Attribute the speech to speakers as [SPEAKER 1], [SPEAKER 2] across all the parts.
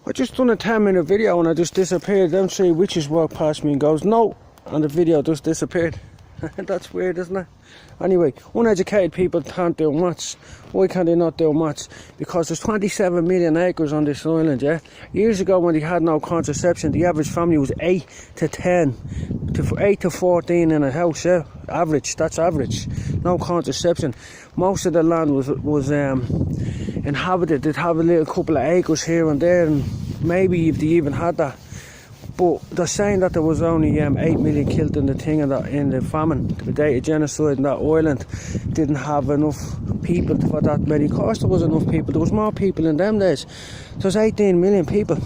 [SPEAKER 1] I just done a 10-minute video and I just disappeared. Them three witches walked past me and goes, no, and the video just disappeared. That's weird, isn't it? Anyway, uneducated people can't do much. Why can't they not do much? Because there's 27 million acres on this island, yeah? Years ago when they had no contraception, the average family was 8 to 10, to 8 to 14 in a house, yeah? Average, that's average. No contraception. Most of the land was inhabited. They'd have a little couple of acres here and there, and maybe if they even had that. But they're saying that there was only 8 million killed in the thing in the famine. The data genocide in that island didn't have enough people for that many. Of course there was enough people. There was more people in them days. There's 18 million people.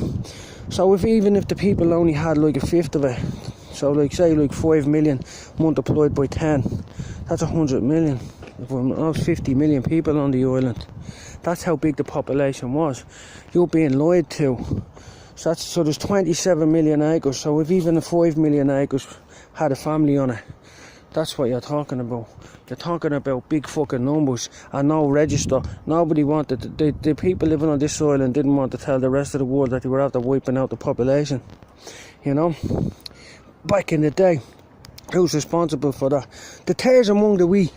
[SPEAKER 1] So even if the people only had like a fifth of it, so like say like 5 million multiplied by 10, that's 100 million. Almost 50 million people on the island. That's how big the population was. You're being lied to. So there's 27 million acres, so if even 5 million acres had a family on it, that's what you're talking about. You're talking about big fucking numbers and no register. Nobody wanted, the people living on this island didn't want to tell the rest of the world that they were after wiping out the population. You know? Back in the day, who's responsible for that? The tares among the wheat.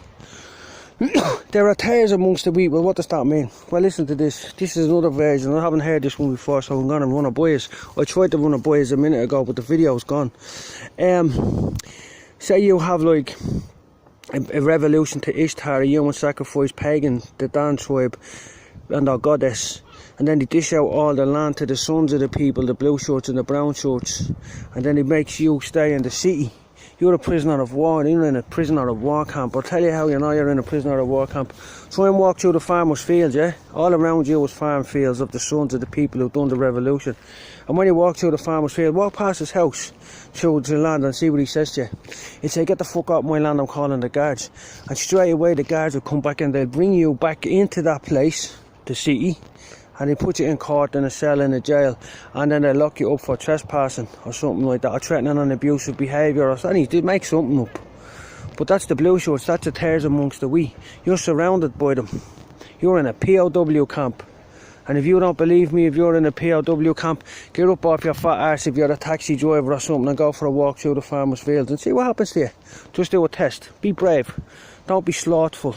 [SPEAKER 1] There are tares amongst the wheat. Well, what does that mean? Well, listen to this. This is another version. I haven't heard this one before, so I'm going to run it by us. I tried to run it by us a minute ago, but the video's gone. Say you have like a revolution to Ishtar, a human sacrifice pagan, the Dan tribe, and their goddess. And then they dish out all the land to the sons of the people, the blue shirts and the brown shirts. And then it makes you stay in the city. You're a prisoner of war, you're in a prisoner of war camp. I'll tell you how you know you're in a prisoner of war camp. Try and walk through the farmers' fields, yeah? All around you was farm fields of the sons of the people who've done the revolution. And when you walk through the farmer's field, walk past his house, through the land and see what he says to you. He'd say, get the fuck off my land, I'm calling the guards. And straight away the guards will come back and they'll bring you back into that place, the city, and they put you in court, in a cell, in a jail, and then they lock you up for trespassing or something like that, or threatening and abusive behaviour or something. They make something up. But that's the blue shirts, that's the tares amongst the wheat. You're surrounded by them. You're in a POW camp. And if you don't believe me, if you're in a POW camp, get up off your fat arse if you're a taxi driver or something and go for a walk through the farmers' fields and see what happens to you. Just do a test. Be brave. Don't be slothful.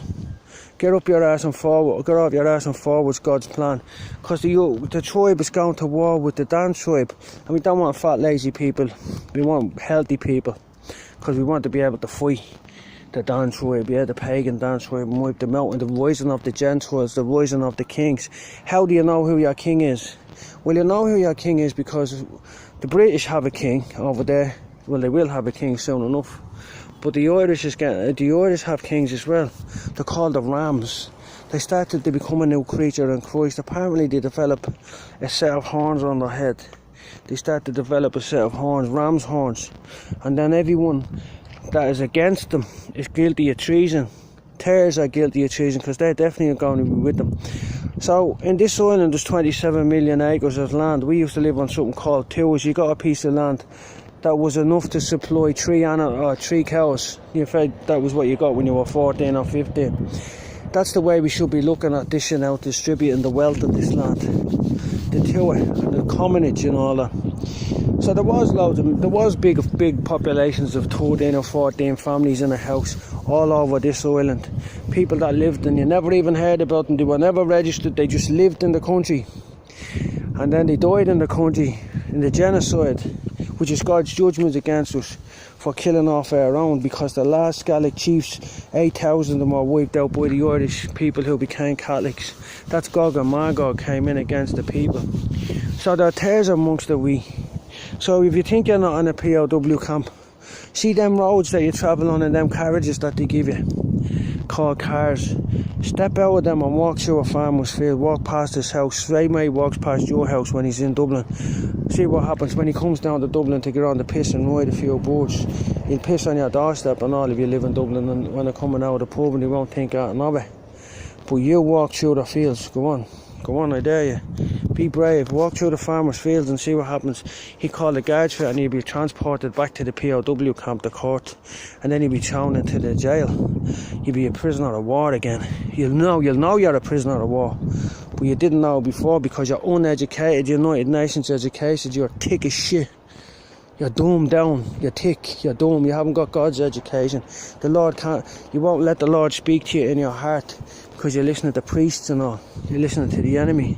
[SPEAKER 1] Get up your ass and forward, get off your ass and forward's God's plan. Because the tribe is going to war with the Dan tribe. And we don't want fat, lazy people. We want healthy people. Because we want to be able to fight the Dan tribe, yeah, the pagan Dan tribe, and wipe them out. And the rising of the Gentiles, the rising of the kings. How do you know who your king is? Well, you know who your king is because the British have a king over there. Well, they will have a king soon enough. But the Irish have kings as well. They're called the Rams. They started to become a new creature in Christ. Apparently they develop a set of horns on their head. They start to develop a set of horns, ram's horns. And then everyone that is against them is guilty of treason. Tares are guilty of treason because they're definitely going to be with them. So in this island there's 27 million acres of land. We used to live on something called tours. You got a piece of land that was enough to supply 3 cows. In fact, that was what you got when you were 14 or 15. That's the way we should be looking at dishing out, distributing the wealth of this land. The tour and the commonage and all that. So there was big populations of 13 or 14 families in a house all over this island. People that lived and you never even heard about them. They were never registered, they just lived in the country. And then they died in the country in the genocide, which is God's judgment against us for killing off our own, because the last Gaelic chiefs, 8,000 of them were wiped out by the Irish people who became Catholics. That's Gog and Magog came in against the people. So there are tares amongst the wheat. So if you think you're not in a POW camp, see them roads that you travel on and them carriages that they give you, called cars. Step out of them and walk through a farmer's field, walk past his house. Ray May walks past your house when he's in Dublin. See what happens when he comes down to Dublin to get on the piss and ride a few birds. He'll piss on your doorstep and all if you live in Dublin, and when they're coming out of the pub and they won't think out of it. But you walk through the fields, go on, I dare you. Be brave, walk through the farmers' fields and see what happens. He called the guards for it and he'll be transported back to the POW camp, the court, and then he'll be thrown into the jail. You'll be a prisoner of war again. You'll know you're a prisoner of war but you didn't know before because you're uneducated. United Nations educated, you're thick as shit. You're dumb down, you're thick, you're dumb, you haven't got God's education. The Lord can't, you won't let the Lord speak to you in your heart because you're listening to priests and all. You're listening to the enemy.